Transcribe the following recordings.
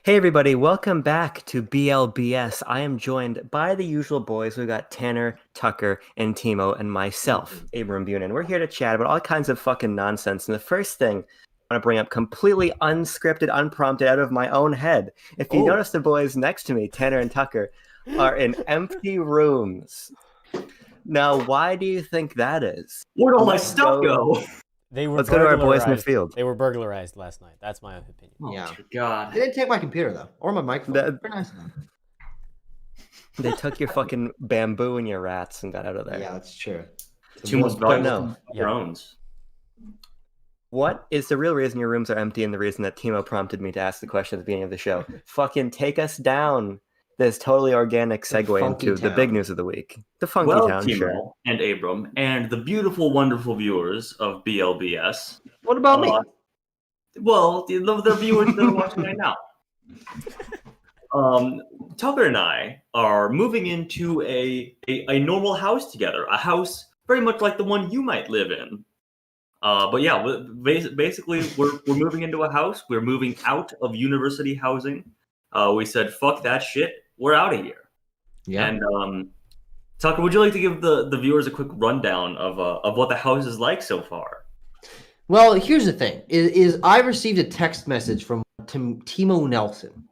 Hey everybody, welcome back to BLBS. I am joined by the usual boys. We've got Tanner, Tucker, and Timo, and myself, Abram Bunin. We're here to chat about all kinds of fucking nonsense. And the first thing I want to bring up, completely unscripted, unprompted, out of my own head. If you notice, the boys next to me, Tanner and Tucker, are in empty rooms. Now, why do you think that is? Where'd all my stuff go? Let's go to our boys in the field. They were burglarized last night. That's my opinion. Oh, Yeah. God. They didn't take my computer though, or my microphone. Very nice of them. They took your fucking bamboo and your rats and got out of there. Yeah, that's true. Two most But valuable no. drones. What is the real reason your rooms are empty and the reason that Timo prompted me to ask the question at the beginning of the show? Fucking take us down this totally organic segue funky into the town. big news of the week. The funky Well, town, Timo sure. and Abram and the beautiful, wonderful viewers of BLBS. What about me? Well, the viewers that are watching right now. Tucker and I are moving into a normal house together, a house very much like the one you might live in. But yeah, basically, we're moving into a house. We're moving out of university housing. We said, fuck that shit. We're out of here. Yeah. And Tucker, would you like to give the viewers a quick rundown of what the house is like so far? Well, here's the thing: is I received a text message from Timo Nelson,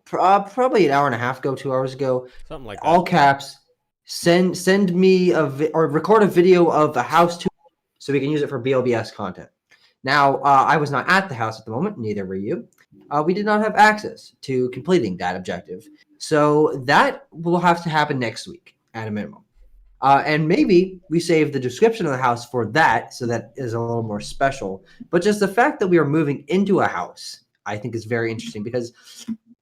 probably an hour and a half ago, 2 hours ago. Something like that. All caps. Send me or record a video of the house tour so we can use it for BLBS content. Now, I was not at the house at the moment. Neither were you. We did not have access to completing that objective. So that will have to happen next week at a minimum. And maybe we save the description of the house for that, so that is a little more special. But just the fact that we are moving into a house, I think is very interesting because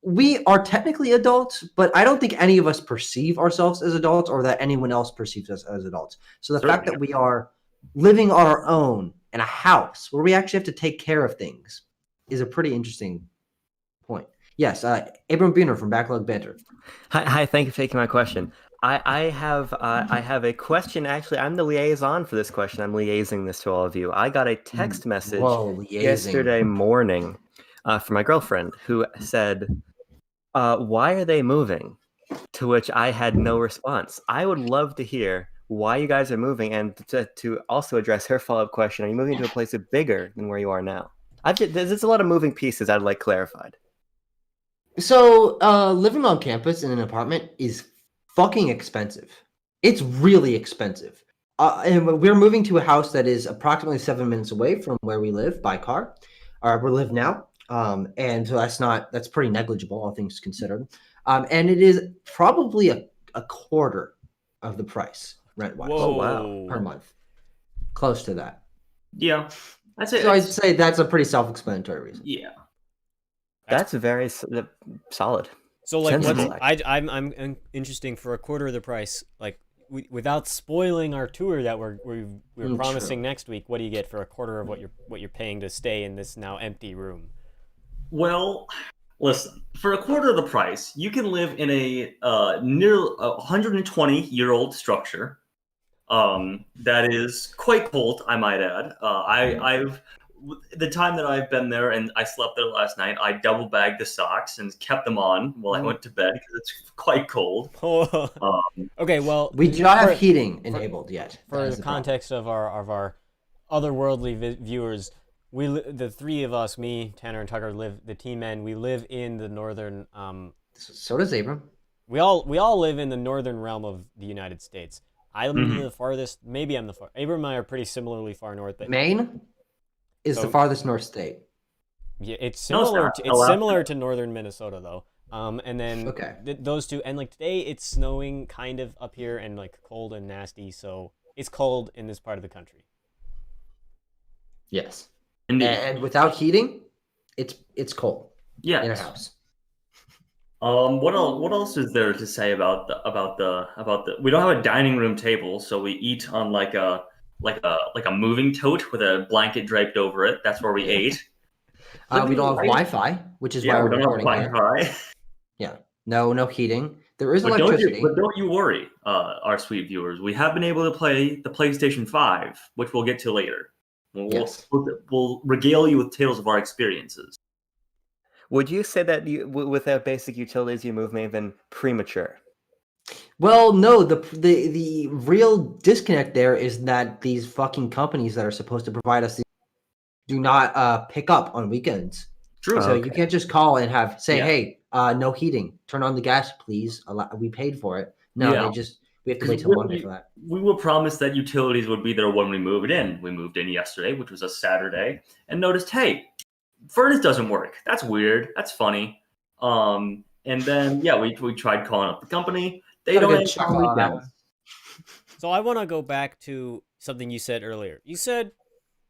we are technically adults, but I don't think any of us perceive ourselves as adults or that anyone else perceives us as adults. So the fact that we are living on our own in a house where we actually have to take care of things is a pretty interesting point. Yes, Abram Buner from Backlog Banter. Hi, thank you for taking my question. I have a question. Actually, I'm the liaison for this question. I'm liaising this to all of you. I got a text message yesterday morning from my girlfriend who said, why are they moving? To which I had no response. I would love to hear why you guys are moving and to also address her follow-up question. Are you moving to a place bigger than where you are now? There's a lot of moving pieces I'd like clarified. So living on campus in an apartment is fucking expensive. It's really expensive. And we're moving to a house that is approximately 7 minutes away from where we live by car, or we live now. And so that's pretty negligible, all things considered. And it is probably a quarter of the price rent-wise. Oh, wow. Per month. Close to that. Yeah, that's it. So I'd say that's a pretty self-explanatory reason. Yeah. That's very solid. So like, Sensible. I'm interesting for a quarter of the price. Like, without spoiling our tour that we're promising next week. What do you get for a quarter of what you're paying to stay in this now empty room? Well, listen, for a quarter of the price, you can live in a near 120-year-old structure. That is quite cold, I might add. I've the time that I've been there and I slept there last night, I double bagged the socks and kept them on while I went to bed because it's quite cold. Okay, well, we do not have heating enabled yet. For the context of our otherworldly viewers, the three of us, me, Tanner, and Tucker, the team men. We live in the northern. So does Abram. We all live in the northern realm of the United States. I live in the farthest. Maybe I'm the far. Abram and I are pretty similarly far north, but Maine is the farthest north state. Yeah, it's similar. It's similar to northern Minnesota, though. And then those two, and like today, it's snowing kind of up here and like cold and nasty. So it's cold in this part of the country. Yes, Indeed. And without heating, it's cold. Yeah, in a house. What else is there to say about the? We don't have a dining room table, so we eat on like a moving tote with a blanket draped over it. That's where we ate. We don't have Wi-Fi, which is why we're recording here. Wi-Fi. Yeah, no heating. There is But electricity. don't you worry, our sweet viewers. We have been able to play the PlayStation 5, which we'll get to later. We'll regale you with tales of our experiences. Would you say that without basic utilities, you move may have been premature? Well, no. The real disconnect there is that these fucking companies that are supposed to provide us do not pick up on weekends. True. So you can't just call and say, "Hey, no heating. Turn on the gas, please. We paid for it." No, we have to wait till Monday for that. We were promised that utilities would be there when we moved in. We moved in yesterday, which was a Saturday, and noticed, hey, furnace doesn't work. That's weird. That's funny. And then we tried calling up the company. They don't answer on weekends. So I want to go back to something you said earlier. You said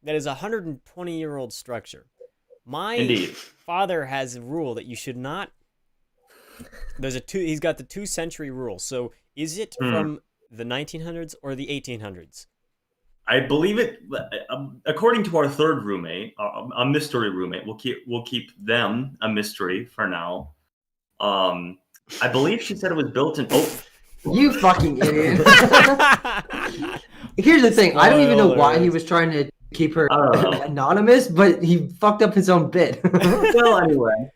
that is a 120-year-old structure. My father has a rule that you should not. He's got the 2-century rule. So is it from the 1900s or the 1800s? I believe it. According to our third roommate, a mystery roommate, we'll keep them a mystery for now. I believe she said it was built in. Oh, you fucking idiot! Here's the thing: I don't even know why he was trying to keep her anonymous, but he fucked up his own bit. Well, anyway,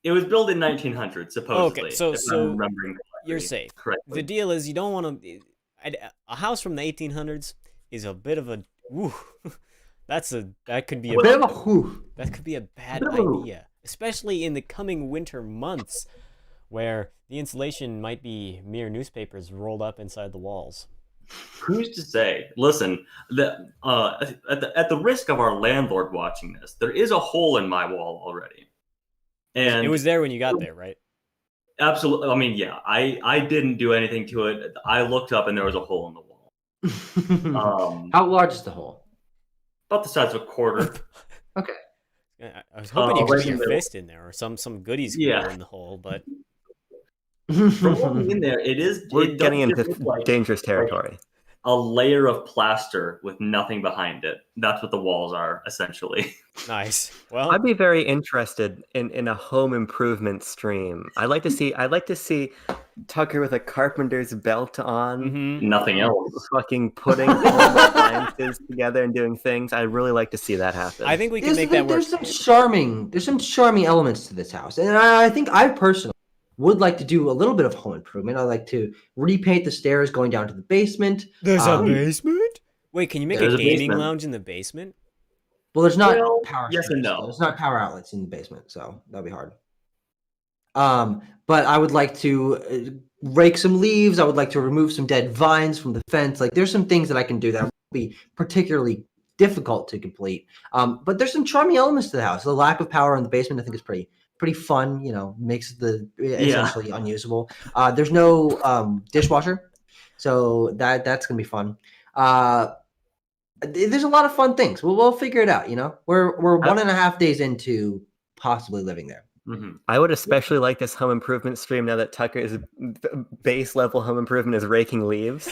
it was built in 1900 supposedly. Okay, so I'm remembering you're safe. Correctly. The deal is you don't want to. A house from the 1800s is a bit of a. Woo, that could be a bit of a whoo. That could be a bad idea, especially in the coming winter months, where the insulation might be mere newspapers rolled up inside the walls. Who's to say? Listen, at the risk of our landlord watching this, there is a hole in my wall already, and it was there when you got there, right? Absolutely. I mean, yeah. I didn't do anything to it. I looked up and there was a hole in the wall. How large is the hole? About the size of a quarter. Okay. I was hoping you could put your fist in there, or some goodies in the hole, but. From looking in there, We're getting into dangerous territory. A layer of plaster with nothing behind it. That's what the walls are, essentially. Nice. Well, I'd be very interested in a home improvement stream. I'd like to see Tucker with a carpenter's belt on. Nothing else. Fucking putting appliances together and doing things. I'd really like to see that happen. I think we can make that work. There's some charming elements to this house, and I think I personally would like to do a little bit of home improvement. I'd like to repaint the stairs going down to the basement. There's a basement? Wait, can you make a gaming lounge in the basement? Well, there's not power. Yes and no. There's not power outlets in the basement, so that'd be hard. But I would like to rake some leaves. I would like to remove some dead vines from the fence. Like, there's some things that I can do that will be particularly difficult to complete. But there's some charming elements to the house. The lack of power in the basement, I think, is pretty fun. Makes the essentially unusable. There's no dishwasher, so that's gonna be fun. There's a lot of fun things. We'll figure it out. We're 1.5 days into possibly living there. I would especially like this home improvement stream now that Tucker's base level home improvement is raking leaves.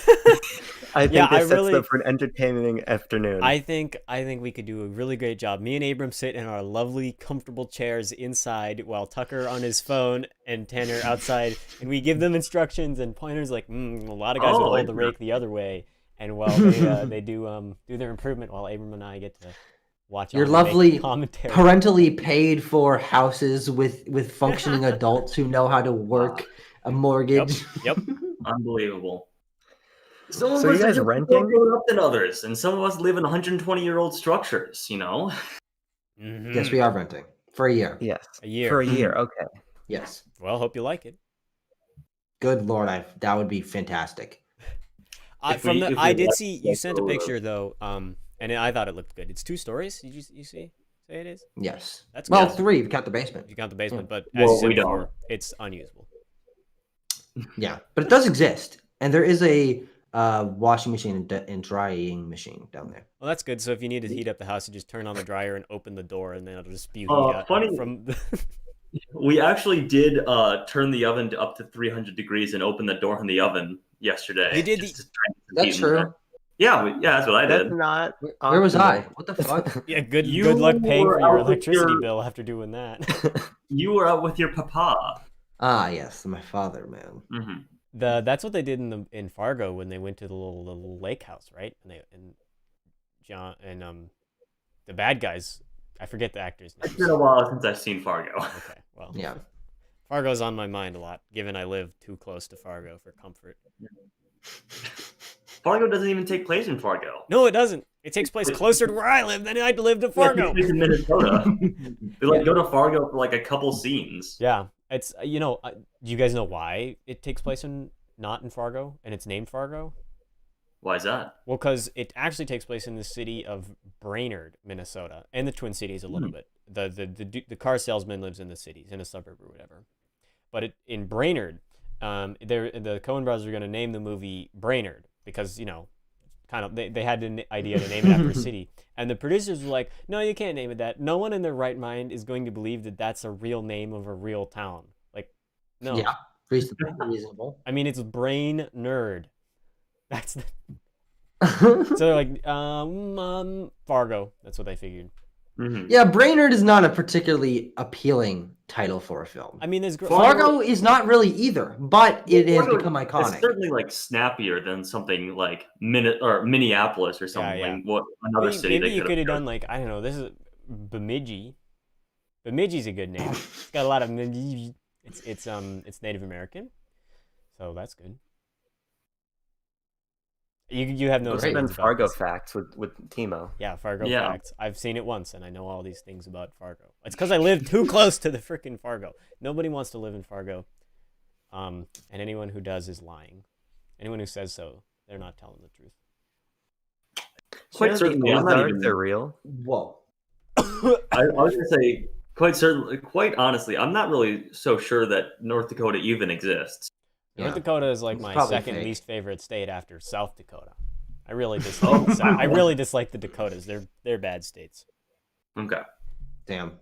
I think this sets up for an entertaining afternoon. I think we could do a really great job. Me and Abram sit in our lovely, comfortable chairs inside while Tucker on his phone and Tanner outside, and we give them instructions and pointers like, a lot of guys would hold the rake the other way. And while they do their improvement, while Abram and I get to watch your lovely parentally paid for houses with functioning adults who know how to work a mortgage. Yep. Unbelievable. Some of us you guys are renting? More grown up than others, and some of us live in 120-year-old structures. Yes, we are renting for a year. Yes, a year. For a year. Okay. Yes. Well, hope you like it. Good Lord, that would be fantastic. I did see you sent a picture though, and I thought it looked good. It's 2 stories. Did you say it is? Yes. That's 3 if you count the basement. You count the basement, but as you said before, it's unusable. Yeah, but it does exist, and there is a washing machine and drying machine down there. Well, that's good. So if you need to heat up the house, you just turn on the dryer and open the door, and then it'll just spew heat out from. We actually did turn the oven up to 300 degrees and open the door in the oven yesterday. You did. That's true. Yeah, that's what I did. That's not. Where was I? What the fuck? Yeah, good luck paying for your electricity bill after doing that. You were out with your papa. Ah, yes, my father, man. Mm-hmm. That's what they did in Fargo when they went to the little lake house, right? And John and the bad guys I forget the actor's name. It's been a while since I've seen Fargo. Okay, well, Yeah. Fargo's on my mind a lot, given I live too close to Fargo for comfort. Fargo doesn't even take place in Fargo. No, it doesn't. It takes place closer to where I live than I'd live to Fargo. It takes place in Minnesota. They go to Fargo for like a couple scenes. Yeah, it's do you guys know why it takes place not in Fargo and it's named Fargo? Why is that? Well, because it actually takes place in the city of Brainerd, Minnesota, and the Twin Cities a little bit. The car salesman lives in the cities, in a suburb or whatever. But in Brainerd, the Coen brothers are going to name the movie Brainerd because they had an idea to name it after a city, and the producers were like, "No, you can't name it that. No one in their right mind is going to believe that that's a real name of a real town. Like, no." Yeah, reasonable. I mean, it's Brain Nerd. That's so they're like, Fargo. That's what they figured. Mm-hmm. Yeah, Brainerd is not a particularly appealing title for a film. I mean, there's Fargo is not really either, but it has become iconic. It's certainly like snappier than something like Minneapolis or something. Yeah. What another city? Maybe you could have done like, I don't know. This is Bemidji. Bemidji's a good name. It's got a lot of it's Native American, so that's good. You have no opinions about Fargo facts with Timo. Yeah, Fargo facts. I've seen it once, and I know all these things about Fargo. It's because I live too close to the freaking Fargo. Nobody wants to live in Fargo, and anyone who does is lying. Anyone who says so, they're not telling the truth. Quite certainly, I'm not even. They're real. Whoa. I was gonna say, quite honestly, I'm not really so sure that North Dakota even exists. North Dakota is like my second least favorite state after South Dakota. I really dislike the Dakotas. They're bad states. Okay. Damn.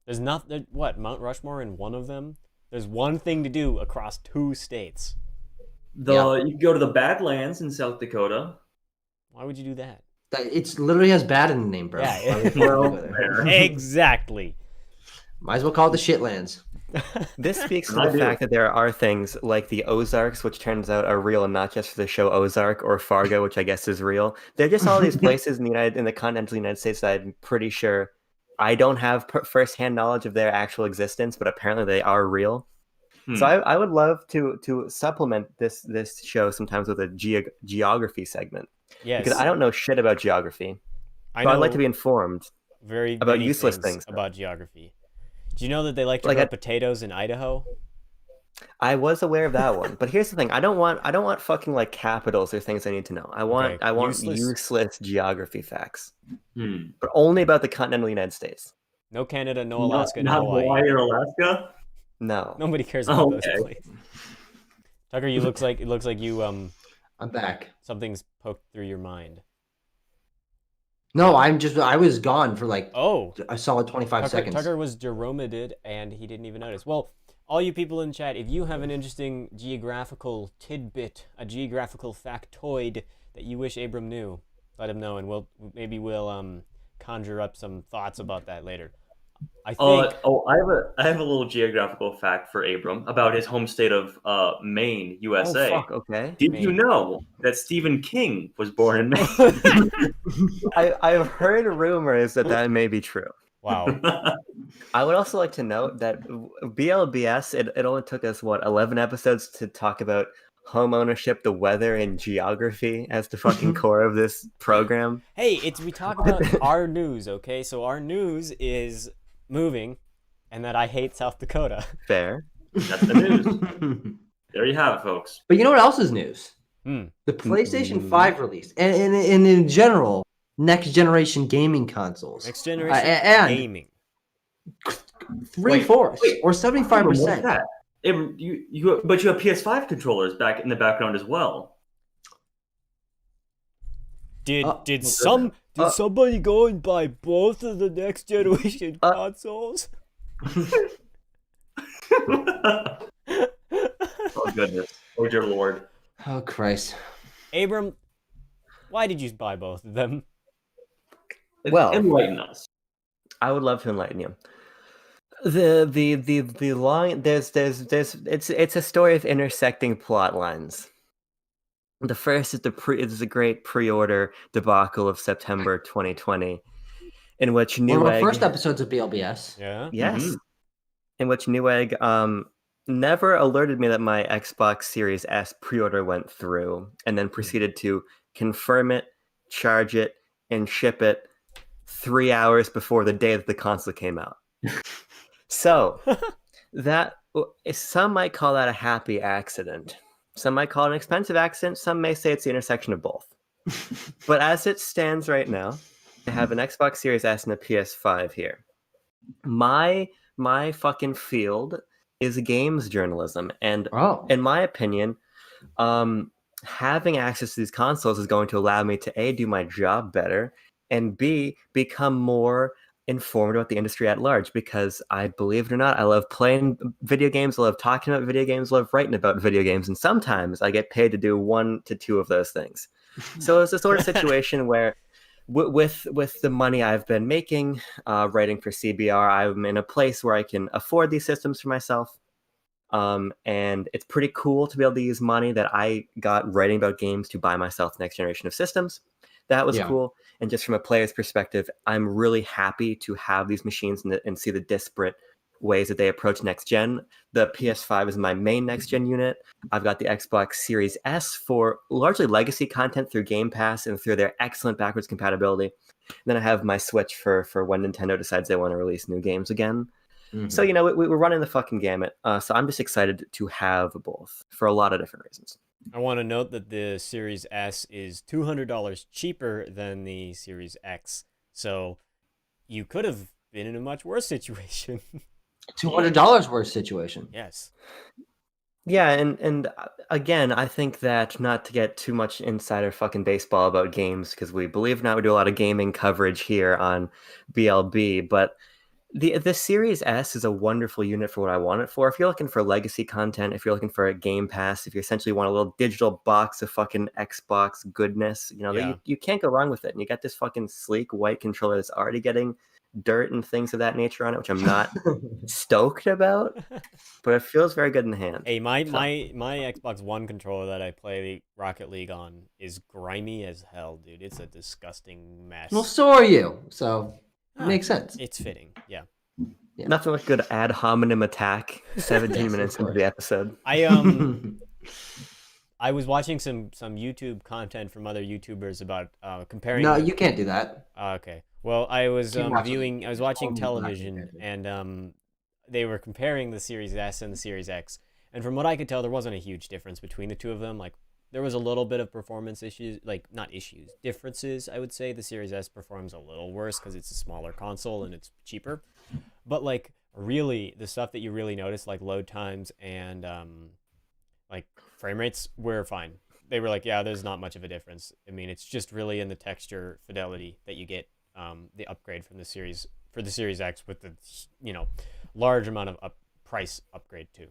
There's nothing. What, Mount Rushmore in one of them? There's one thing to do across 2 states. You can go to the Badlands in South Dakota. Why would you do that? It literally has bad in the name, bro. Yeah. Exactly. Might as well call it the Shitlands. This speaks to the fact that there are things like the Ozarks, which turns out are real and not just for the show Ozark, or Fargo, which I guess is real. They're just all these places in the continental United States that I'm pretty sure I don't have firsthand knowledge of their actual existence, but apparently they are real. So I would love to supplement this show sometimes with a geography segment. Yes. Because I don't know shit about geography. I'd like to be informed about useless things about geography. Do you know that they like to grow potatoes in Idaho? I was aware of that one, but here's the thing: I don't want fucking like capitals or things I need to know. I want useless geography facts, but only about the continental United States. No Canada, no Alaska, no Hawaii. Hawaii or Alaska? No. Nobody cares about those places. Tucker, it looks like you I'm back. Something's poked through your mind. No, I was gone for like a solid 25 seconds. Tucker was Jeromided and he didn't even notice. Well, all you people in chat, if you have an interesting geographical tidbit, a geographical factoid that you wish Abram knew, let him know, and we'll conjure up some thoughts about that later. I think. I have a little geographical fact for Abram about his home state of Maine, USA. Oh, fuck, okay. Did you know that Stephen King was born in Maine? I've heard rumors that may be true. Wow. I would also like to note that BLBS, it only took us 11 episodes to talk about home ownership, the weather, and geography as the fucking core of this program. Hey, we talk about our news, okay? So our news is moving, and that I hate South Dakota. Fair. That's the news. There you have it, folks. But you know what else is news? The PlayStation 5 release, and in general, next generation gaming consoles. Next generation gaming. 3/4 or 75%. But you have PS5 controllers back in the background as well. Did somebody go and buy both of the next generation consoles? Oh goodness! Oh dear Lord! Oh Christ! Abram, why did you buy both of them? Well, enlighten us. I would love to enlighten you. The line there's it's a story of intersecting plot lines. The first is the great pre-order debacle of September 2020, in which one of our Newegg first episodes of BLBS. Yeah. Yes. In which Newegg never alerted me that my Xbox Series S pre-order went through, and then proceeded to confirm it, charge it, and ship it 3 hours before the day that the console came out. So that some might call that a happy accident. Some might call it an expensive accident. Some may say it's the intersection of both. But as it stands right now, I have an Xbox Series S and a PS5 here. My fucking field is games journalism, and in my opinion, having access to these consoles is going to allow me to A, do my job better, and B, become more informed about the industry at large, because I, believe it or not, I love playing video games, I love talking about video games, I love writing about video games, and sometimes I get paid to do 1 to 2 of those things. So it's a sort of situation where with the money I've been making writing for CBR, I'm in a place where I can afford these systems for myself. And it's pretty cool to be able to use money that I got writing about games to buy myself the next generation of systems. That was cool. And just from a player's perspective, I'm really happy to have these machines and see the disparate ways that they approach next gen. The PS5 is my main next gen unit. I've got the Xbox Series S for largely legacy content through Game Pass and through their excellent backwards compatibility. And then I have my Switch for when Nintendo decides they want to release new games again. So, we're running the fucking gamut. So I'm just excited to have both for a lot of different reasons. I want to note that the Series S is $200 cheaper than the Series X. So you could have been in a much worse situation. $200 worse situation. Yes. Yeah, and again, I think that, not to get too much insider fucking baseball about games, because we, believe it or not, we do a lot of gaming coverage here on BLB, but the Series S is a wonderful unit for what I want it for. If you're looking for legacy content, if you're looking for a Game Pass, if you essentially want a little digital box of fucking Xbox goodness, you can't go wrong with it. And you got this fucking sleek white controller that's already getting dirt and things of that nature on it, which I'm not stoked about, but it feels very good in the hand. Hey, my Xbox One controller that I play Rocket League on is grimy as hell, dude. It's a disgusting mess. Well, so are you. So it makes sense. It's fitting, yeah. Nothing like good ad hominem attack 17 minutes into the episode. I was watching some YouTube content from other YouTubers about comparing. No, you can't do that. Okay. Well, I was watching television, and they were comparing the Series S and the Series X. And from what I could tell, there wasn't a huge difference between the two of them. Like, there was a little bit of performance issues, differences, I would say. The Series S performs a little worse because it's a smaller console and it's cheaper. But, like, really, the stuff that you really notice, like load times and, frame rates, were fine. They were like, yeah, there's not much of a difference. I mean, it's just really in the texture fidelity that you get the upgrade from the Series X with the, large amount of price upgrade, too.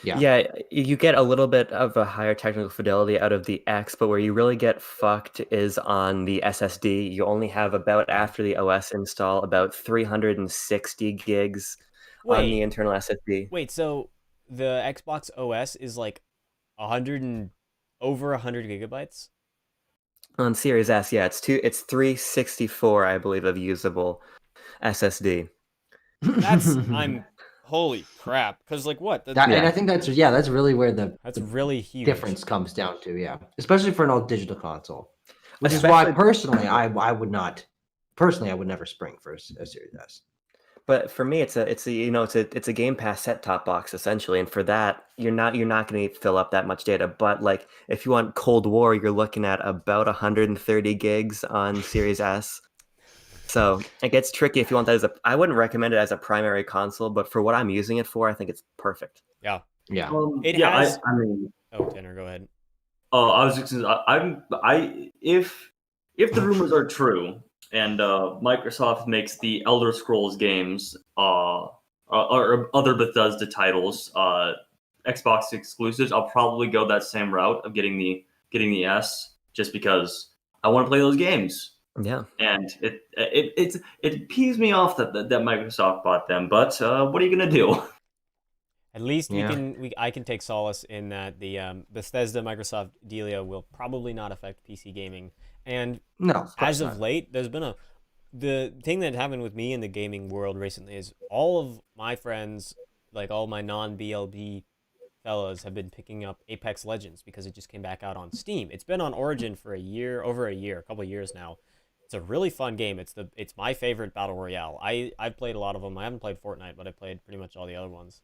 Yeah, you get a little bit of a higher technical fidelity out of the X, but where you really get fucked is on the SSD. You only have about, after the OS install, about 360 gigs on the internal SSD. Wait, so the Xbox OS is like over 100 gigabytes? On Series S, yeah, it's 364, I believe, of usable SSD. Holy crap! Because what? And I think that's really where that's really huge difference comes down to, especially for an all digital console, which is why personally I would never spring for a Series S. But for me, it's a Game Pass set-top box essentially, and for that, you're not going to fill up that much data. But like, if you want Cold War, you're looking at about 130 gigs on Series S. So it gets tricky if you want that I wouldn't recommend it as a primary console, but for what I'm using it for, I think it's perfect. Yeah. Yeah. Tanner, go ahead. I was just if the rumors are true and Microsoft makes the Elder Scrolls games or other Bethesda titles Xbox exclusives, I'll probably go that same route of getting the S, just because I want to play those games. Yeah, and it peeves me off that Microsoft bought them, but what are you gonna do? At least I can take solace in that the Bethesda Microsoft dealio will probably not affect PC gaming. And no, as of late, there's been a the thing that happened with me in the gaming world recently is all of my friends, like all my non-BLB fellas, have been picking up Apex Legends because it just came back out on Steam. It's been on Origin for over a year, a couple of years now. It's a really fun game. It's my favorite battle royale. I've played a lot of them. I haven't played Fortnite, but I played pretty much all the other ones.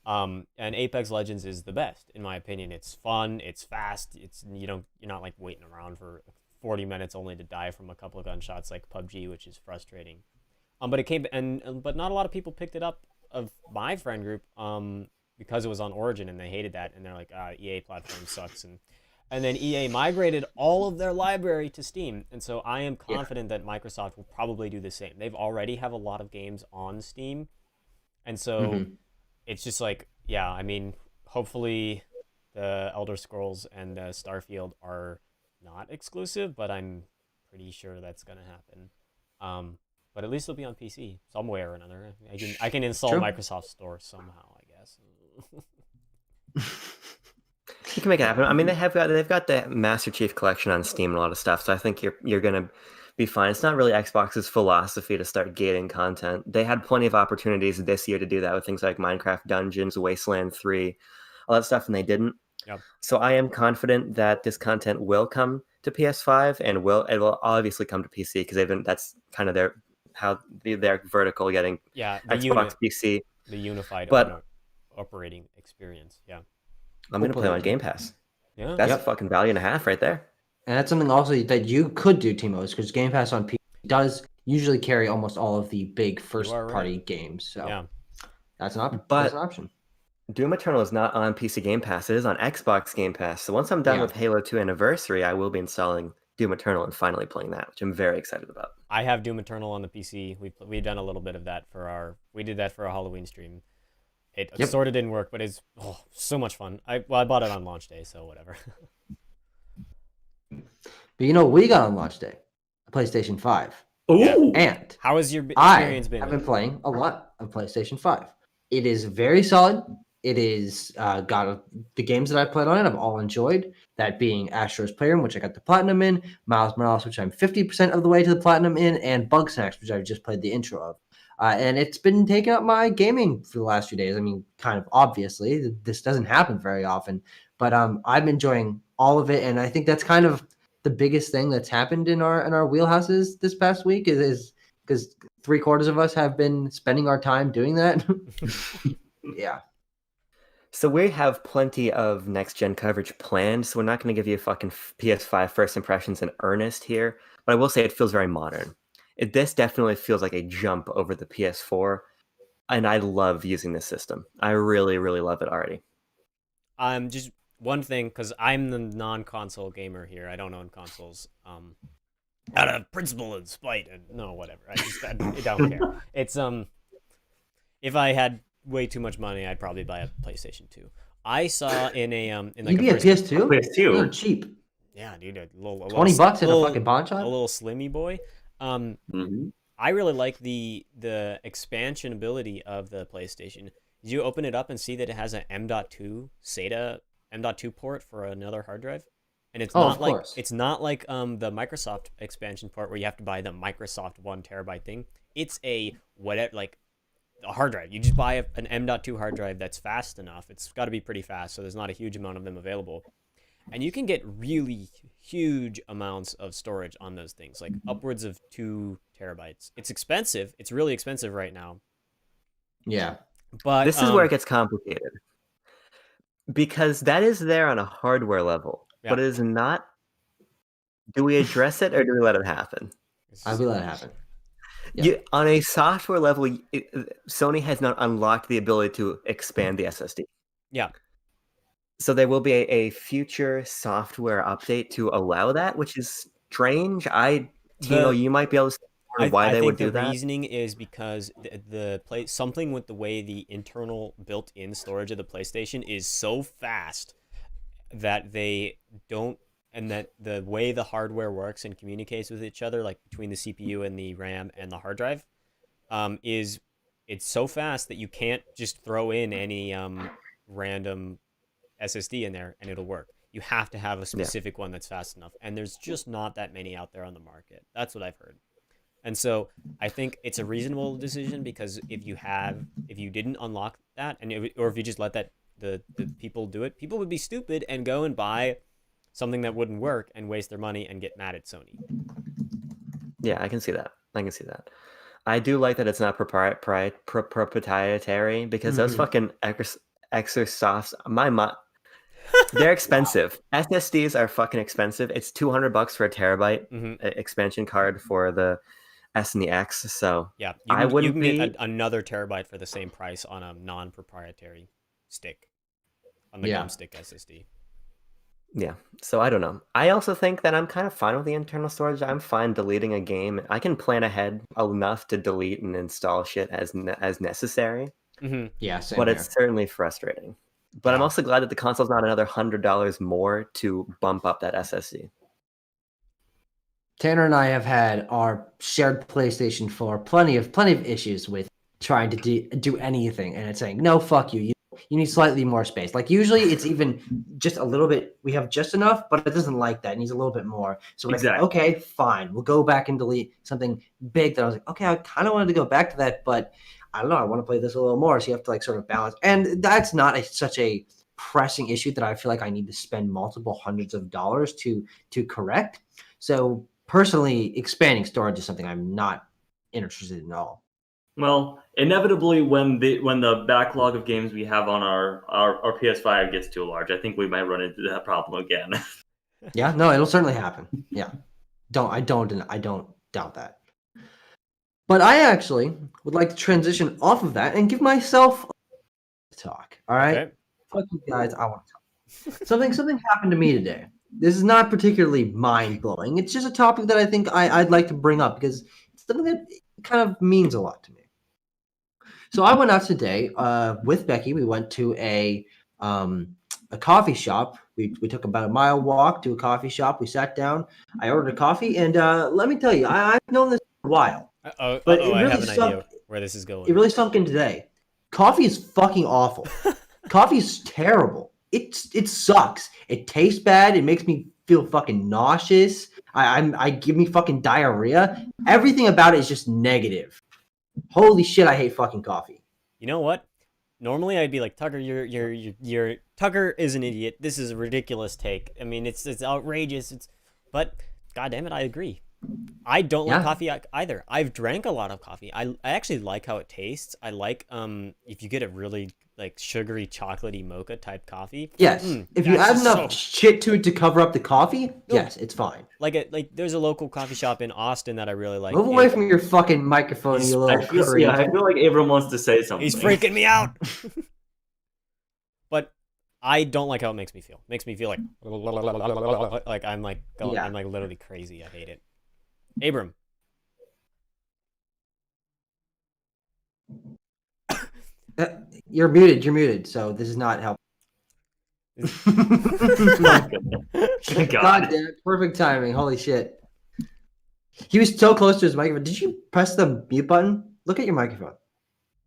And Apex Legends is the best in my opinion. It's fun. It's fast. You're not like waiting around for 40 minutes only to die from a couple of gunshots like PUBG, which is frustrating. But it came but not a lot of people picked it up of my friend group because it was on Origin and they hated that and they're like, EA platform sucks, and then EA migrated all of their library to Steam, and so I am confident that Microsoft will probably do the same. They've already have a lot of games on Steam, and so it's just like, yeah, I mean, hopefully the Elder Scrolls and the Starfield are not exclusive, but I'm pretty sure that's gonna happen. But at least it'll be on PC some way or another. I can install Microsoft Store somehow, I guess. You can make it happen. I mean, they've got the Master Chief Collection on Steam and a lot of stuff, so I think you're gonna be fine. It's not really Xbox's philosophy to start gating content. They had plenty of opportunities this year to do that with things like Minecraft Dungeons, Wasteland 3, all that stuff, and they didn't. Yep. So I am confident that this content will come to PS5 and it will obviously come to PC because that's kind of their vertical getting Xbox PC. The unified operating experience. Yeah. I'm going to play on Game Pass. Yeah. That's a fucking value and a half right there. And that's something also that you could do, Timo, is because Game Pass on PC does usually carry almost all of the big first-party games. So that's an option. Doom Eternal is not on PC Game Pass. It is on Xbox Game Pass. So once I'm done with Halo 2 Anniversary, I will be installing Doom Eternal and finally playing that, which I'm very excited about. I have Doom Eternal on the PC. We've done a little bit of that we did that for a Halloween stream. It sort of didn't work, but it's so much fun. I bought it on launch day, so whatever. But you know what we got on launch day? A PlayStation 5. Ooh! Yeah. And how has your experience been? I've been playing a lot of PlayStation 5. It is very solid. It is the games that I played on it I've all enjoyed. That being Astro's Playroom, which I got the platinum in, Miles Morales, which I'm 50% of the way to the platinum in, and Bugsnax, which I just played the intro of. And it's been taking up my gaming for the last few days. I mean, kind of obviously, this doesn't happen very often, but I'm enjoying all of it, and I think that's kind of the biggest thing that's happened in our wheelhouses this past week is because 3/4 of us have been spending our time doing that. Yeah. So we have plenty of next-gen coverage planned, so we're not going to give you fucking PS5 first impressions in earnest here, but I will say it feels very modern. This definitely feels like a jump over the PS4, and I love using this system. I really, really love it already. Just one thing, because I'm the non-console gamer here. I don't own consoles. Out of principle and spite, and no, whatever. I don't care. It's if I had way too much money, I'd probably buy a PlayStation 2. I saw in like you get a PS2? PS2? They're cheap. Yeah, dude, a little $20 in a fucking pawn shop. A little slimmy boy. I really like the expansion ability of the PlayStation. Did you open it up and see that it has an M.2 SATA M.2 port for another hard drive? And it's not like the Microsoft expansion port where you have to buy the Microsoft 1 terabyte thing. It's a hard drive. You just buy an M.2 hard drive that's fast enough. It's got to be pretty fast, so there's not a huge amount of them available. And you can get really huge amounts of storage on those things, like upwards of 2 terabytes. It's expensive. It's really expensive right now. Yeah. But this is where it gets complicated. Because that is there on a hardware level, but it is not. Do we address it or do we let it happen? I will let it happen. Yeah. On a software level, Sony has not unlocked the ability to expand the SSD. Yeah. So there will be a future software update to allow that, which is strange. Tino, you might be able to say why they would do that. The reasoning is because something with the way the internal built-in storage of the PlayStation is so fast that they don't, and that the way the hardware works and communicates with each other, like between the CPU and the RAM and the hard drive, it's so fast that you can't just throw in any random SSD in there and it'll work. You have to have a specific one that's fast enough, and there's just not that many out there on the market. That's what I've heard. And so I think it's a reasonable decision, because if you didn't unlock that, or if you just let the people do it, people would be stupid and go and buy something that wouldn't work and waste their money and get mad at Sony. Yeah, I can see that. I do like that it's not proprietary, because those fucking Exosofts, they're expensive. SSDs are fucking expensive. It's $200 for a terabyte expansion card for the S and the X. So yeah, you can get another terabyte for the same price on a non-proprietary stick, on the Gumstick SSD. Yeah, so I don't know. I also think that I'm kind of fine with the internal storage. I'm fine deleting a game. I can plan ahead enough to delete and install shit as necessary. Yeah, same but here. It's certainly frustrating. But I'm also glad that the console's not another $100 more to bump up that SSD. Tanner and I have had our shared PlayStation 4 plenty of issues with trying to do anything, and it's saying, no, fuck you. You need slightly more space. Like, usually it's even just a little bit, we have just enough, but it doesn't like that. It needs a little bit more. So we're like, okay, fine. We'll go back and delete something big that I was like, okay, I kind of wanted to go back to that, but I don't know. I want to play this a little more. So you have to like sort of balance. And that's not such a pressing issue that I feel like I need to spend multiple hundreds of dollars to correct. So personally, expanding storage is something I'm not interested in at all. Well, inevitably, when the backlog of games we have on our PS5 gets too large, I think we might run into that problem again. Yeah, no, it'll certainly happen. Yeah, I don't doubt that. But I actually would like to transition off of that and give myself a talk. All right, okay. Fuck you guys. I want to talk. Something happened to me today. This is not particularly mind blowing. It's just a topic that I think I'd like to bring up because it's something that kind of means a lot to me. So I went out today with Becky. We went to a coffee shop. We took about a mile walk to a coffee shop. We sat down. I ordered a coffee, and let me tell you, I've known this for a while. But it really I have an idea where this is going. It really sunk in today. Coffee is fucking awful. Coffee is terrible. It sucks. It tastes bad. It makes me feel fucking nauseous. I give me fucking diarrhea. Everything about it is just negative. Holy shit, I hate fucking coffee. You know what? Normally I'd be like, Tucker, you're Tucker is an idiot. This is a ridiculous take. I mean, it's outrageous. But goddamn it, I agree. I don't like coffee either. I've drank a lot of coffee. I actually like how it tastes. I like if you get a really like sugary, chocolatey mocha type coffee. Yes. If you add enough shit to it to cover up the coffee, yes, it's fine. Like there's a local coffee shop in Austin that I really like. Move away from your fucking microphone, you little I feel like Abram wants to say something. He's freaking me out. But I don't like how it makes me feel. It makes me feel like I'm like I'm like literally crazy. I hate it. Abram. You're muted, so this is not helpful. God damn it, perfect timing. Holy shit. He was so close to his microphone. Did you press the mute button? Look at your microphone.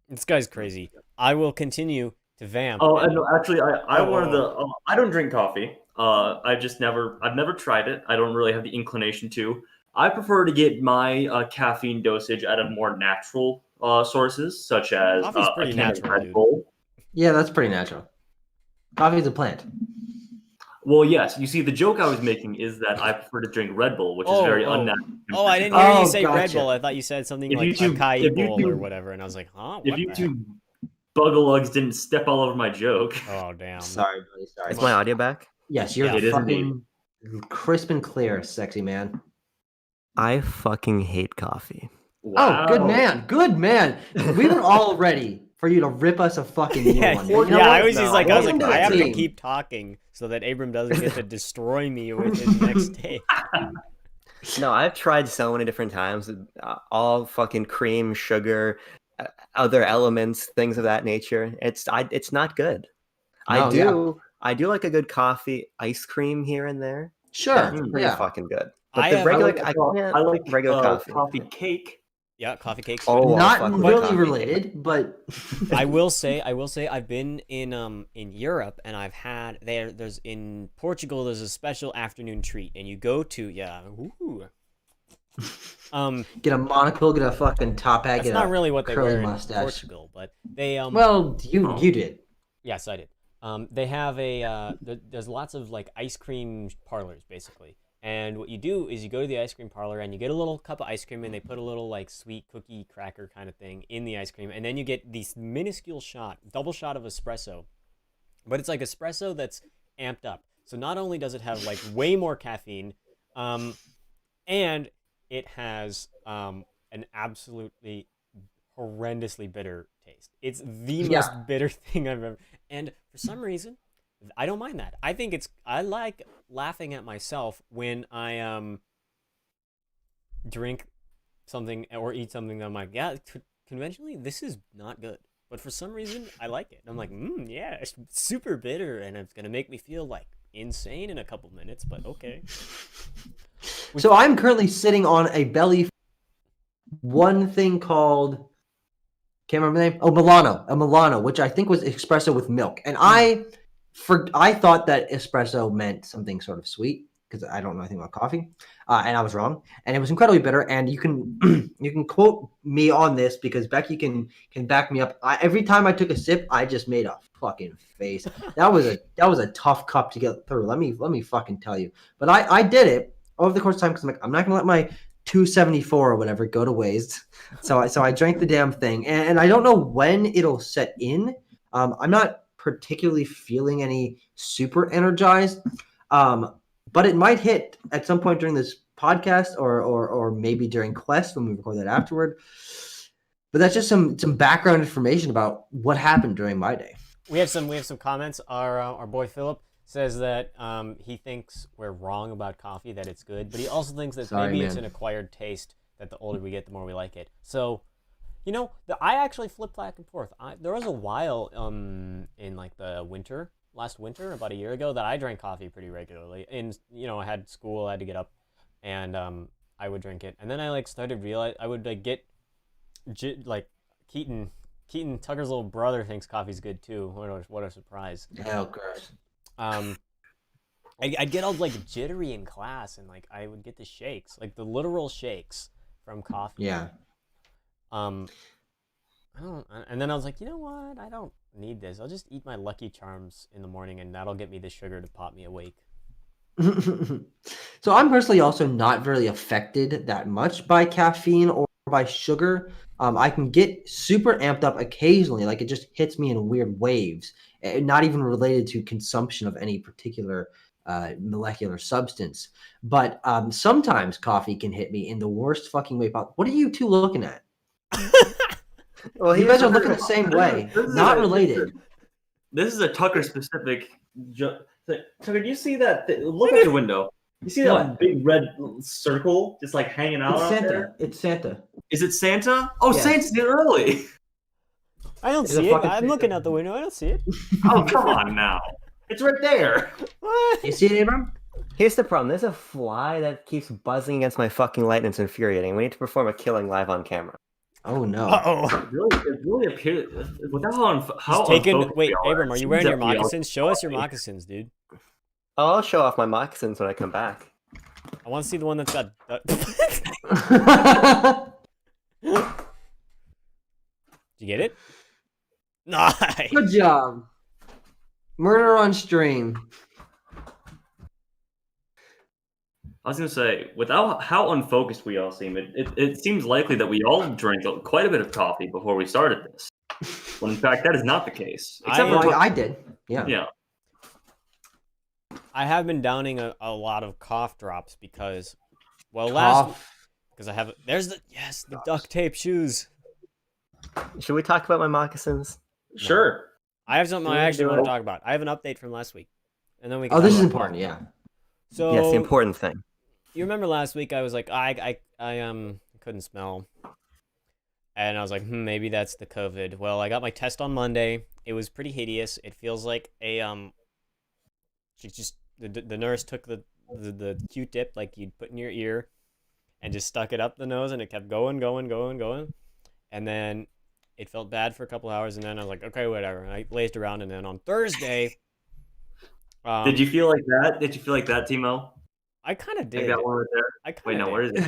This guy's crazy. I will continue to vamp. Oh, and actually, I wanted to. I don't drink coffee. I've never tried it. I don't really have the inclination to. I prefer to get my caffeine dosage out of more natural sources, such as coffee's pretty natural, Red Bull. Yeah, that's pretty natural. Coffee is a plant. Well, yes. You see, the joke I was making is that I prefer to drink Red Bull, which is very unnatural. Oh, I didn't hear you say Red Bull. I thought you said something like acai bowl or whatever, and I was like, huh? If you two bugalugs didn't step all over my joke. Oh, damn. Sorry, buddy. Sorry. Is my audio back? Yes, you're fucking crisp and clear, sexy man. I fucking hate coffee. Wow. Oh, good man. Good man. We were all ready for you to rip us a fucking new one. You know I was like, I have to keep talking so that Abram doesn't get to destroy me with his next take. No, I've tried so many different times. All fucking cream, sugar, other elements, things of that nature. It's not good. I do like a good coffee ice cream here and there. Sure. That's pretty fucking good. But I like regular coffee. Coffee cake. Yeah, coffee cakes. Oh, not really related, but I will say I've been in Europe, and I've had there's in Portugal there's a special afternoon treat, and you go to Get a monocle, get a fucking top hat. That's not really what they wear in Portugal, but they Well, you did. Yes, I did. They have there's lots of like ice cream parlors basically, and what you do is you go to the ice cream parlor and you get a little cup of ice cream and they put a little like sweet cookie cracker kind of thing in the ice cream, and then you get this minuscule double shot of espresso, but it's like espresso that's amped up. So not only does it have like way more caffeine, and it has an absolutely horrendously bitter taste. It's the most bitter thing I've ever. And for some reason, I don't mind that. I like laughing at myself when I drink something or eat something that I'm like, yeah, conventionally this is not good. But for some reason, I like it. I'm like, yeah, it's super bitter, and it's gonna make me feel like insane in a couple minutes. But okay. So I'm currently sitting on a belly. One thing called. Can't remember the name. Oh, a Milano, which I think was espresso with milk. And I thought that espresso meant something sort of sweet because I don't know anything about coffee, and I was wrong. And it was incredibly bitter. And you can you can quote me on this because Becky can back me up. Every time I took a sip, I just made a fucking face. That was a tough cup to get through. Let me fucking tell you. But I did it over the course of time because I'm not gonna let my 274 or whatever go to waste. So I drank the damn thing, and I don't know when it'll set in. I'm not particularly feeling any super energized, but it might hit at some point during this podcast or maybe during Quest when we record that afterward. But that's just some background information about what happened during my day. We have some comments. Our boy Philip says that he thinks we're wrong about coffee, that it's good, but he also thinks that it's an acquired taste, that the older we get, the more we like it. So, I actually flip back and forth. There was a while in like the last winter, about a year ago, that I drank coffee pretty regularly. And, I had school, I had to get up, and I would drink it. And then I like started realize I would like get like Keaton, Tucker's little brother, thinks coffee's good too. What a surprise. Oh, gross. I'd get all like jittery in class, and like I would get the shakes, like the literal shakes from coffee. Yeah. And then I was like, you know what? I don't need this. I'll just eat my Lucky Charms in the morning, and that'll get me the sugar to pop me awake. So I'm personally also not very affected that much by caffeine or by sugar. I can get super amped up occasionally, like it just hits me in weird waves, not even related to consumption of any particular molecular substance. But sometimes coffee can hit me in the worst fucking way possible. What are you two looking at? Well, you guys are looking the same way. Not related. This is a Tucker specific. Tucker, do you see that? Look at your window. You see that big red circle just like hanging out? It's Santa. There? It's Santa. Is it Santa? Oh, yes. Santa's here early. I don't see it. I'm looking out the window. I don't see it. Oh, come on now. It's right there. What? You see it, Abram? Here's the problem. There's a fly that keeps buzzing against my fucking light, and it's infuriating. We need to perform a killing live on camera. Oh, no. Uh-oh. It really appears... Wait, Abram, are you wearing your moccasins? Show us your moccasins, dude. Oh, I'll show off my moccasins when I come back. I want to see the one that's got... Did you get it? Nice. Good job. Murder on stream. I was going to say, without how unfocused we all seem, it seems likely that we all drank quite a bit of coffee before we started this. When in fact, that is not the case. I did. Yeah. Yeah. I have been downing a lot of cough drops because, because I have the duct tape shoes. Should we talk about my moccasins? Sure. I have something I actually want to talk about. I have an update from last week, and then we. Can this is important. Yeah. So yes, the important thing. You remember last week I was like, I couldn't smell, and I was like, maybe that's the COVID. Well, I got my test on Monday. It was pretty hideous. It feels like a the nurse took the Q-tip like you'd put in your ear, and just stuck it up the nose, and it kept going, and then it felt bad for a couple hours, and then I was like, okay, whatever. And I lazed around, and then on Thursday. Did you feel like that? Did you feel like that, Timo? I kind of did. Like that one right there? Wait, no, where is it?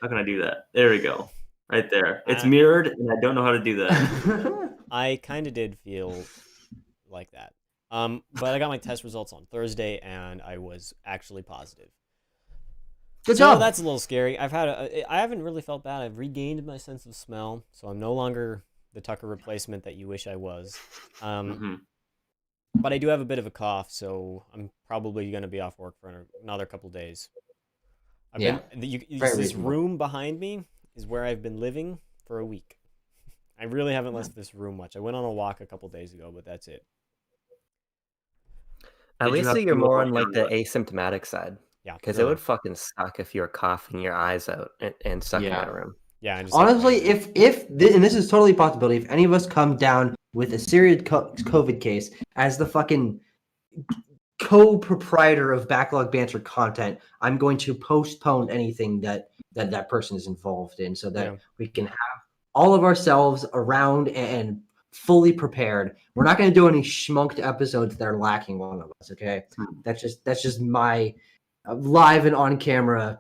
How can I do that? There we go. Right there. It's mirrored, and I don't know how to do that. I kind of did feel like that. But I got my test results on Thursday, and I was actually positive. Good job. That's a little scary. I haven't really felt bad. I've regained my sense of smell, so I'm no longer the Tucker replacement that you wish I was. But I do have a bit of a cough, so I'm probably going to be off work for another couple days. This room behind me is where I've been living for a week. I really haven't left this room much. I went on a walk a couple days ago, but that's it. At least you're more on like the asymptomatic side. Yeah. Because it would fucking suck if you were coughing your eyes out and stuck in that room. Yeah. Honestly, if and this is totally a possibility, if any of us come down with a serious COVID case as the fucking co-proprietor of Backlog Banter content, I'm going to postpone anything that person is involved in so that we can have all of ourselves around and fully prepared. We're not going to do any schmunked episodes that are lacking one of us, okay? That's just my live and on camera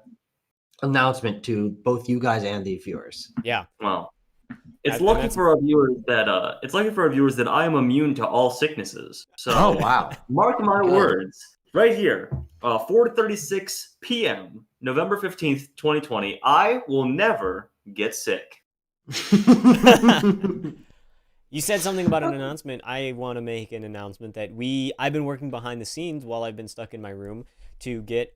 announcement to both you guys and the viewers. Yeah. Well, it's lucky for our viewers that I am immune to all sicknesses. So wow. Mark my words. Right here, 4:36 p.m., November 15th, 2020. I will never get sick. You said something about an announcement. I want to make an announcement that I've been working behind the scenes while I've been stuck in my room to get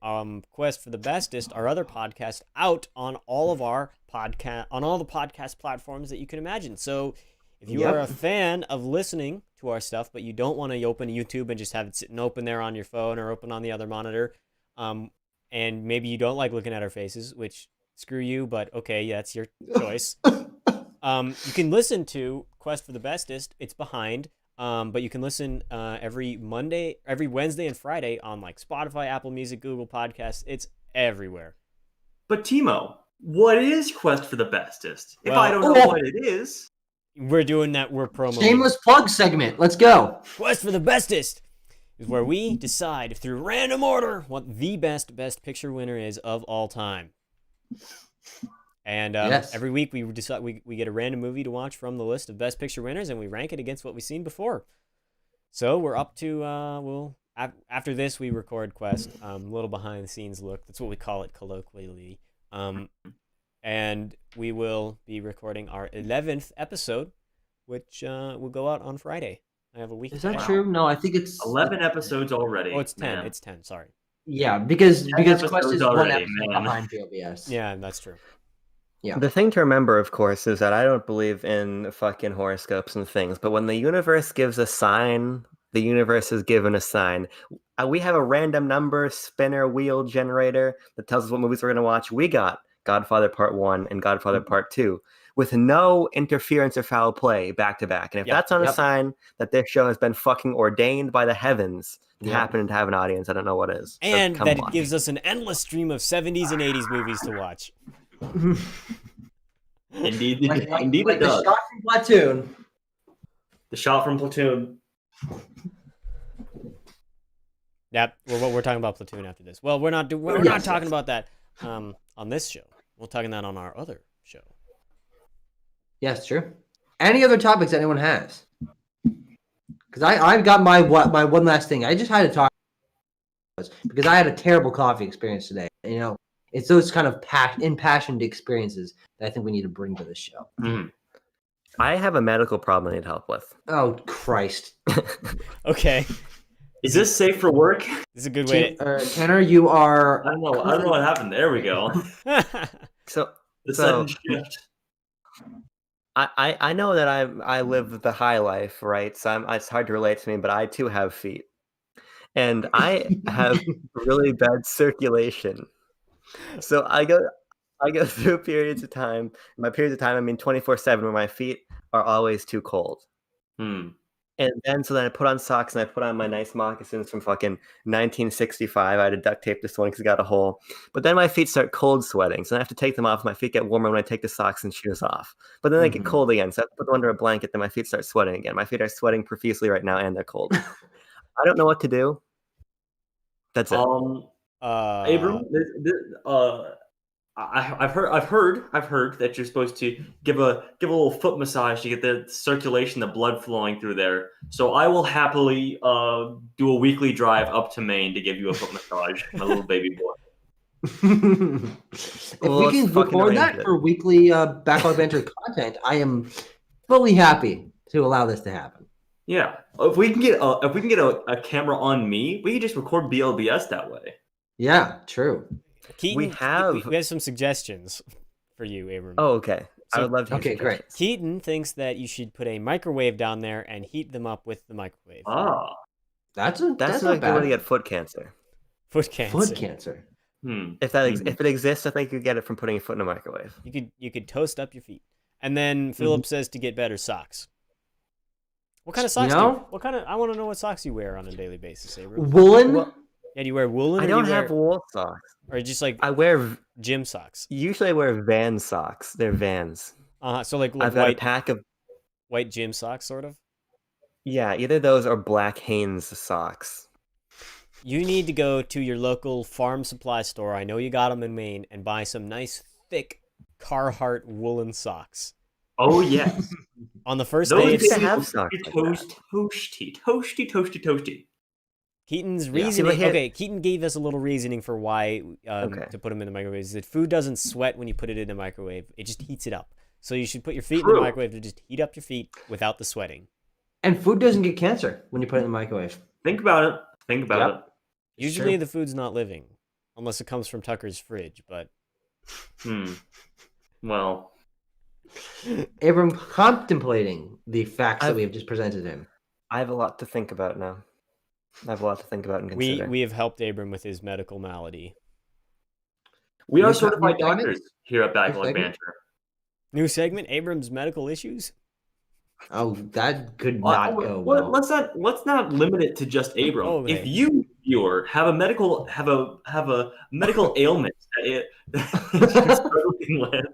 Quest for the Bestest, our other podcast, out on all of our all the podcast platforms that you can imagine. So if you are a fan of listening to our stuff, but you don't want to open YouTube and just have it sitting open there on your phone or open on the other monitor, and maybe you don't like looking at our faces, which screw you, but okay, that's your choice. You can listen to Quest for the Bestest. It's behind, but you can listen every Wednesday and Friday on like Spotify, Apple Music, Google Podcasts. It's everywhere. But Timo, what is Quest for the Bestest? If I don't know what it is, we're doing that. We're promoting. Shameless plug segment. Let's go. Quest for the Bestest is where we decide through random order what the best picture winner is of all time. And every week we decide we get a random movie to watch from the list of best picture winners, and we rank it against what we've seen before. So we're up to after this we record Quest, a little behind the scenes look. That's what we call it colloquially. And we will be recording our 11th episode, which will go out on Friday. I have a week. Is that true? No, I think it's 11 episodes already. Oh, it's 10. Man. It's 10. Sorry. Yeah, because Quest is one episode behind BLBS. Yeah, that's true. Yeah. The thing to remember, of course, is that I don't believe in fucking horoscopes and things, but when the universe gives a sign, the universe is given a sign. We have a random number spinner wheel generator that tells us what movies we're going to watch. We got Godfather Part 1 and Godfather Part 2 with no interference or foul play back to back. And if that's not a sign that this show has been fucking ordained by the heavens to happen and to have an audience, I don't know what is. And so that it gives us an endless stream of 70s and 80s movies to watch. Indeed it does. The shot from Platoon. The shot from Platoon. Yep. Well, we're talking about Platoon after this. Well, we're not talking about that on this show. We're talking that on our other show. Yes, true. Any other topics anyone has? Because I've got my one last thing. I just had to talk because I had a terrible coffee experience today. You know, it's those kind of impassioned experiences that I think we need to bring to this show. Mm. I have a medical problem I need help with. Oh, Christ. Okay. Is this safe for work? This is a good way. Tanner, you are... I don't know what happened. There we go. Sudden shift. I know that I live the high life, right? So it's hard to relate to me, but I too have feet. And I have really bad circulation. So I go through periods of time. My periods of time, I mean 24/7, where my feet are always too cold. And then I put on socks and I put on my nice moccasins from fucking 1965. I had to duct tape this one because it got a hole. But then my feet start cold sweating, so I have to take them off. My feet get warmer when I take the socks and shoes off. But then they get cold again, so I have to put them under a blanket. Then my feet start sweating again. My feet are sweating profusely right now, and they're cold. I don't know what to do. That's it. Abram, I've heard that you're supposed to give a little foot massage to get the circulation, the blood flowing through there. So I will happily do a weekly drive up to Maine to give you a foot massage, my little baby boy. If we can record that for weekly Backlog Banter content, I am fully happy to allow this to happen. Yeah, if we can get a camera on me, we can just record BLBS that way. Yeah, true. Keaton, we have some suggestions for you, Abram. Oh, okay. So, I would love to. Okay, great. Keaton thinks that you should put a microwave down there and heat them up with the microwave. Ah, that's not a good way to get foot cancer. Foot cancer. If it exists, I think you get it from putting your foot in a microwave. You could toast up your feet. And then Philip says to get better socks. What kind of socks? I want to know what socks you wear on a daily basis, Abram. Woolen. Yeah, do you wear woolen? I don't have wool socks. Or just like I wear gym socks. Usually I wear Van socks. They're Vans. So like I've got a pack of white gym socks, sort of. Yeah, either those or black Hanes socks. You need to go to your local farm supply store. I know you got them in Maine, and buy some nice thick Carhartt woolen socks. Oh yes. On the first day, toasty. Keaton's reasoning. Okay, Keaton gave us a little reasoning for why to put them in the microwave. Is that food doesn't sweat when you put it in the microwave; it just heats it up. So you should put your feet in the microwave to just heat up your feet without the sweating. And food doesn't get cancer when you put it in the microwave. Think about it. It. Usually the food's not living, unless it comes from Tucker's fridge. But well, Abram contemplating the facts that we have just presented him. I have a lot to think about now. I have a lot to think about and consider. We have helped Abram with his medical malady. We are certified doctors here at Backlog Banter. New segment, Abram's medical issues. Oh, that could not go well. Let's not limit it to just Abram. Oh, if you, viewer, have a medical ailment that you're struggling with,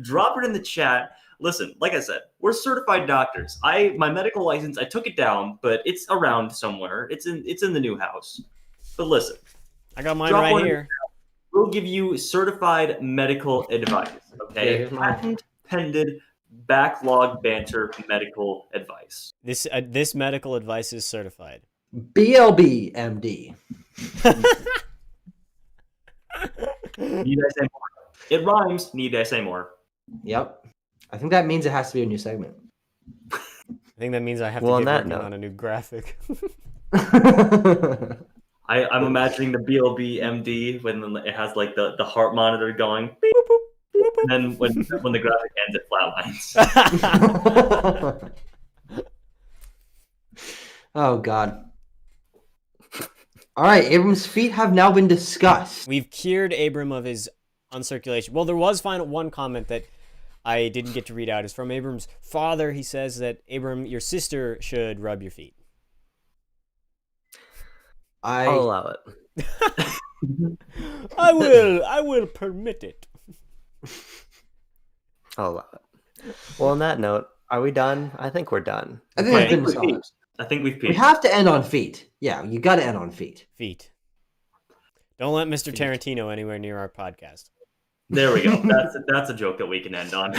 drop it in the chat. Listen, like I said, we're certified doctors. My medical license, I took it down, but it's around somewhere. It's in the new house. But listen, I got mine right here. We'll give you certified medical advice. Okay, patent pending Backlog Banter medical advice. This medical advice is certified. BLB MD. Need I say more? It rhymes. Need I say more? Yep. I think that means it has to be a new segment. I think that means I have to get working on a new graphic. I'm imagining the BLB MD when it has like the heart monitor going. And then when the graphic ends, it flatlines. Oh, God. All right, Abram's feet have now been discussed. We've cured Abram of his uncirculation. Well, there was one comment that I didn't get to read out. It's from Abram's father. He says that, Abram, your sister should rub your feet. I'll allow it. I will permit it. I'll allow it. Well, on that note, are we done? I think we're done. I think we've peaked. We have to end on feet. Yeah, you got to end on feet. Feet. Don't let Mr. Tarantino anywhere near our podcast. There we go. That's a joke that we can end on.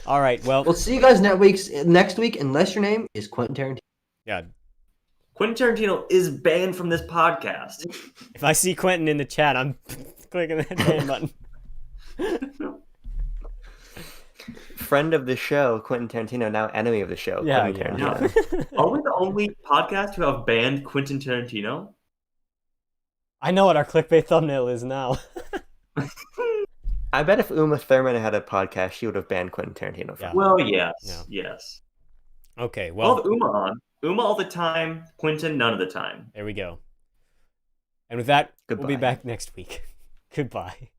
All right. Well, we'll see you guys next week, unless your name is Quentin Tarantino. Yeah. Quentin Tarantino is banned from this podcast. If I see Quentin in the chat, I'm clicking that ban button. Friend of the show, Quentin Tarantino, now enemy of the show. Yeah. Tarantino. Are we the only podcast to have banned Quentin Tarantino? I know what our clickbait thumbnail is now. I bet if Uma Thurman had a podcast, she would have banned Quentin Tarantino. Yeah. Well, yes. Okay, well. Uma on. Uma all the time, Quentin none of the time. There we go. And with that, Goodbye. We'll be back next week. Goodbye.